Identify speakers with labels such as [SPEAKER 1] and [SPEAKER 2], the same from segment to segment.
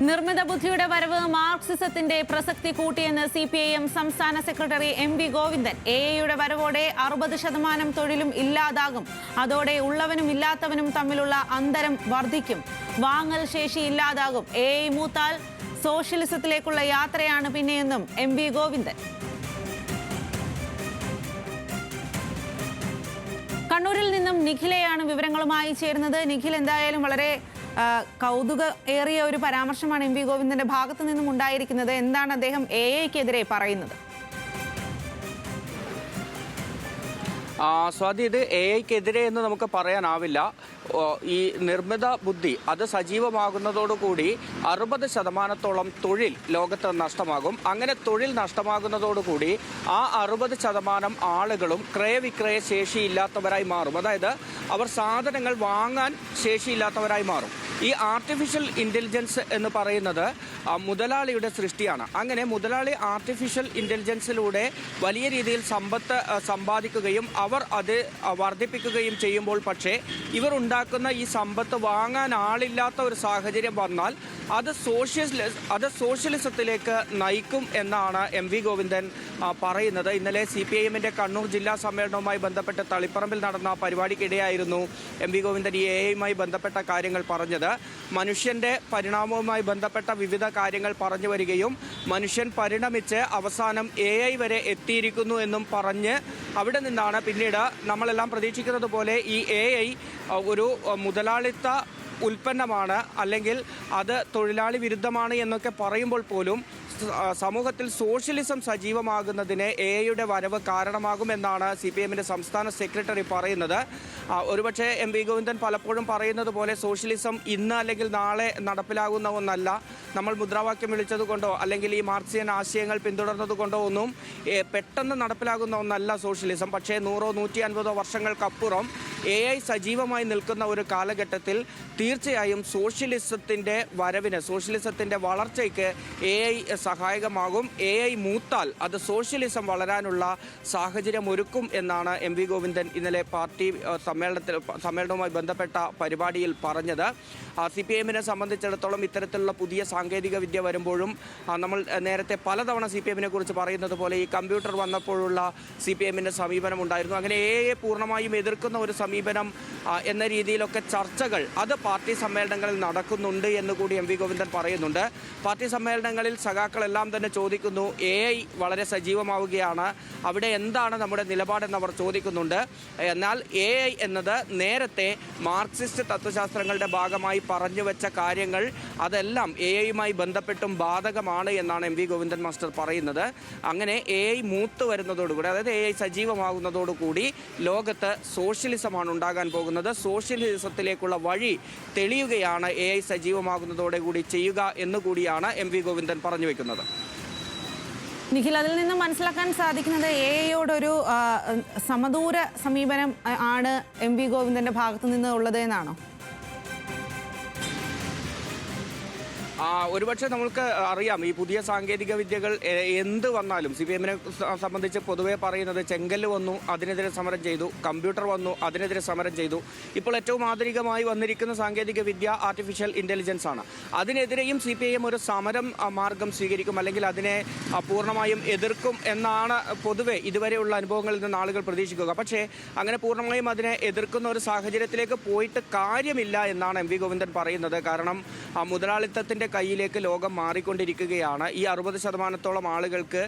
[SPEAKER 1] നിർമ്മിത ബുദ്ധിയുടെ വരവ് മാർക്സിസത്തിന്റെ പ്രസക്തി കൂട്ടിയെന്ന് CPIM സംസ്ഥാന സെക്രട്ടറി MV ഗോവിന്ദൻ. AI-യുടെ വരവോടെ 60% തൊഴിലും ഇല്ലാതാകും. അതോടെ ഉള്ളവനും ഇല്ലാത്തവനും തമ്മിലുള്ള അന്തരം വർദ്ധിക്കും. വാങ്ങൽ ശേഷി ഇല്ലാതാകും. AI മൂത്താൽ സോഷ്യലിസത്തിലേക്കുള്ള യാത്രയാണ് പിന്നെയെന്നും MV ഗോവിന്ദൻ. കണ്ണൂരിൽ നിന്നും നിഖിലയാണ് വിവരങ്ങളുമായി ചേരുന്നത്. നിഖിൽ, എന്തായാലും വളരെ കൗതുക ഏറിയ ഒരു പരാമർശമാണ് MV ഗോവിന്ദന്റെ ഭാഗത്തു നിന്നും ഉണ്ടായിരിക്കുന്നത്. എന്താണ് അദ്ദേഹം AI-ക്കെതിരെ പറയുന്നത്?
[SPEAKER 2] സ്വാതി, ഇത് AI-ക്കെതിരെ എന്ന് നമുക്ക് പറയാനാവില്ല. ഈ നിർമ്മിത ബുദ്ധി അത് സജീവമാകുന്നതോടുകൂടി 60% തൊഴിൽ ലോകത്ത് നഷ്ടമാകും. അങ്ങനെ തൊഴിൽ നഷ്ടമാകുന്നതോടുകൂടി ആ 60% ആളുകളും ക്രയവിക്രയ ശേഷിയില്ലാത്തവരായി മാറും. അതായത് അവർ സാധനങ്ങൾ വാങ്ങാൻ ശേഷിയില്ലാത്തവരായി മാറും. ഈ ആർട്ടിഫിഷ്യൽ ഇൻ്റലിജൻസ് എന്ന് പറയുന്നത് മുതലാളിയുടെ സൃഷ്ടിയാണ്. അങ്ങനെ മുതലാളി ആർട്ടിഫിഷ്യൽ ഇൻ്റലിജൻസിലൂടെ വലിയ രീതിയിൽ സമ്പത്ത് സമ്പാദിക്കുകയും അവർ അത് വർദ്ധിപ്പിക്കുകയും ചെയ്യുമ്പോൾ, പക്ഷേ ഇവർ ഉണ്ടാക്കുന്ന ഈ സമ്പത്ത് വാങ്ങാൻ ആളില്ലാത്ത ഒരു സാഹചര്യം വന്നാൽ അത് സോഷ്യലിസത്തിലേക്ക് നയിക്കും എന്നാണ് MV ഗോവിന്ദൻ പറയുന്നത്. ഇന്നലെ CPIM-ന്റെ കണ്ണൂർ ജില്ലാ സമ്മേളനവുമായി ബന്ധപ്പെട്ട് തളിപ്പറമ്പിൽ നടന്ന പരിപാടിക്കിടെയായിരുന്നു MV ഗോവിന്ദൻ ഈ AI-യുമായി ബന്ധപ്പെട്ട കാര്യങ്ങൾ പറഞ്ഞത്. മനുഷ്യന്റെ പരിണാമവുമായി ബന്ധപ്പെട്ട വിവിധ കാര്യങ്ങൾ പറഞ്ഞു വരികയും മനുഷ്യൻ പരിണമിച്ച് അവസാനം AI വരെ എത്തിയിരിക്കുന്നു എന്നും പറഞ്ഞ് അവിടെ നിന്നാണ് പിന്നീട് നമ്മളെല്ലാം പ്രതീക്ഷിക്കുന്നത് പോലെ ഈ AI ഒരു മുതലാളിത്ത ഉൽപ്പന്നമാണ്, അല്ലെങ്കിൽ അത് തൊഴിലാളി വിരുദ്ധമാണ് എന്നൊക്കെ പറയുമ്പോൾ പോലും സമൂഹത്തിൽ സോഷ്യലിസം സജീവമാകുന്നതിന് AI-യുടെ വരവ് കാരണമാകുമെന്നാണ് CPIM-ന്റെ സംസ്ഥാന സെക്രട്ടറി പറയുന്നത്. ഒരുപക്ഷെ MV ഗോവിന്ദൻ പലപ്പോഴും പറയുന്നത് പോലെ സോഷ്യലിസം ഇന്ന് അല്ലെങ്കിൽ നാളെ നടപ്പിലാകുന്ന ഒന്നല്ല. നമ്മൾ മുദ്രാവാക്യം വിളിച്ചതുകൊണ്ടോ അല്ലെങ്കിൽ ഈ മാർക്സിയൻ ആശയങ്ങൾ പിന്തുടർന്നതുകൊണ്ടോ ഒന്നും പെട്ടെന്ന് നടപ്പിലാകുന്ന ഒന്നല്ല സോഷ്യലിസം. പക്ഷേ 100-150 വർഷങ്ങൾക്കപ്പുറം AI സജീവമായി നിൽക്കുന്ന ഒരു കാലഘട്ടത്തിൽ തീർച്ചയായും സോഷ്യലിസത്തിൻ്റെ വരവിന്, സോഷ്യലിസത്തിൻ്റെ വളർച്ചയ്ക്ക് AI സഹായകമാകും. AI മൂത്താൽ അത് സോഷ്യലിസം വളരാനുള്ള സാഹചര്യം ഒരുക്കും എന്നാണ് MV ഗോവിന്ദൻ ഇന്നലെ പാർട്ടി സമ്മേളനവുമായി ബന്ധപ്പെട്ട പരിപാടിയിൽ പറഞ്ഞത്. CPIM-നെ സംബന്ധിച്ചിടത്തോളം ഇത്തരത്തിലുള്ള പുതിയ സാങ്കേതിക വിദ്യ വരുമ്പോഴും നമ്മൾ നേരത്തെ പലതവണ CPIM-നെ കുറിച്ച് പറയുന്നത് പോലെ ഈ കമ്പ്യൂട്ടർ വന്നപ്പോഴുള്ള CPIM-ന്റെ സമീപനം ഉണ്ടായിരുന്നു. അങ്ങനെ AI പൂർണ്ണമായും എതിർക്കുന്ന ഒരു സമീപനം എന്ന രീതിയിലൊക്കെ ചർച്ചകൾ അത് പാർട്ടി സമ്മേളനങ്ങളിൽ നടക്കുന്നുണ്ട് എന്നുകൂടി MV ഗോവിന്ദൻ പറയുന്നുണ്ട്. പാർട്ടി സമ്മേളനങ്ങളിൽ സഖാക്കളെല്ലാം തന്നെ ചോദിക്കുന്നു, AI വളരെ സജീവമാവുകയാണ്, അവിടെ എന്താണ് നമ്മുടെ നിലപാടെന്നവർ ചോദിക്കുന്നുണ്ട്. എന്നാൽ AI എന്നത് നേരത്തെ മാർക്സിസ്റ്റ് തത്വശാസ്ത്രങ്ങളുടെ ഭാഗമായി പറഞ്ഞു വെച്ച കാര്യങ്ങൾ അതെല്ലാം AI-യുമായി ബന്ധപ്പെട്ടും ബാധകമാണ് എന്നാണ് MV ഗോവിന്ദൻ മാസ്റ്റർ പറയുന്നത്. അങ്ങനെ AI മൂത്ത് വരുന്നതോടുകൂടി, അതായത് AI സജീവമാകുന്നതോടുകൂടി ലോകത്ത് സോഷ്യലിസമാണ് ഉണ്ടാകാൻ പോകുന്നത്. സോഷ്യലിസത്തിലേക്കുള്ള വഴി തെളിയുകയാണ് AI സജീവമാകുന്നതോടെ കൂടി ചെയ്യുക എന്നുകൂടിയാണ് MV ഗോവിന്ദൻ പറഞ്ഞു വെക്കുന്നത്.
[SPEAKER 1] നിഖിൽ, അതിൽ നിന്ന് മനസ്സിലാക്കാൻ സാധിക്കുന്നത് AI-യോടൊരു സമദൂര സമീപനം ആണ് MV ഗോവിന്ദന്റെ ഭാഗത്തു നിന്ന് ഉള്ളത് എന്നാണോ?
[SPEAKER 2] ഒരുപക്ഷെ നമുക്ക് അറിയാം, ഈ പുതിയ സാങ്കേതിക വിദ്യകൾ എന്ത് വന്നാലും CPIM-നെ സംബന്ധിച്ച് പൊതുവേ പറയുന്നത് ചെങ്കല്ല് വന്നു, അതിനെതിരെ സമരം ചെയ്തു, കമ്പ്യൂട്ടർ വന്നു, അതിനെതിരെ സമരം ചെയ്തു. ഇപ്പോൾ ഏറ്റവും ആധുനികമായി വന്നിരിക്കുന്ന സാങ്കേതിക വിദ്യ ആർട്ടിഫിഷ്യൽ ഇൻ്റലിജൻസ് ആണ്. അതിനെതിരെയും CPIM ഒരു സമരം മാർഗം സ്വീകരിക്കും, അല്ലെങ്കിൽ അതിനെ പൂർണ്ണമായും എതിർക്കും എന്നാണ് പൊതുവെ ഇതുവരെയുള്ള അനുഭവങ്ങളിൽ നിന്ന് ആളുകൾ പ്രതീക്ഷിക്കുക. പക്ഷേ അങ്ങനെ പൂർണ്ണമായും അതിനെ എതിർക്കുന്ന ഒരു സാഹചര്യത്തിലേക്ക് പോയിട്ട് കാര്യമില്ല എന്നാണ് MV ഗോവിന്ദൻ പറയുന്നത്. കാരണം മുതലാളിത്തത്തിൻ്റെ കയ്യിലേക്ക് ലോകം മാറിക്കൊണ്ടിരിക്കുകയാണ്. ഈ 60% ആളുകൾക്ക്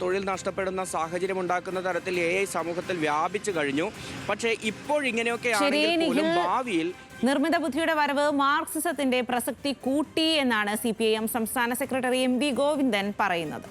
[SPEAKER 2] തൊഴിൽ നഷ്ടപ്പെടുന്ന സാഹചര്യം ഉണ്ടാക്കുന്ന തരത്തിൽ AI സമൂഹത്തിൽ വ്യാപിച്ചു കഴിഞ്ഞു. പക്ഷേ ഇപ്പോഴിങ്ങനെയൊക്കെ ആണെങ്കിൽ ഭാവിയിൽ
[SPEAKER 1] നിർമ്മിത ബുദ്ധിയുടെ വരവ് മാർക്സിസത്തിന്റെ പ്രസക്തി കൂട്ടി എന്നാണ് CPIM സംസ്ഥാന സെക്രട്ടറി MV ഗോവിന്ദൻ പറയുന്നത്.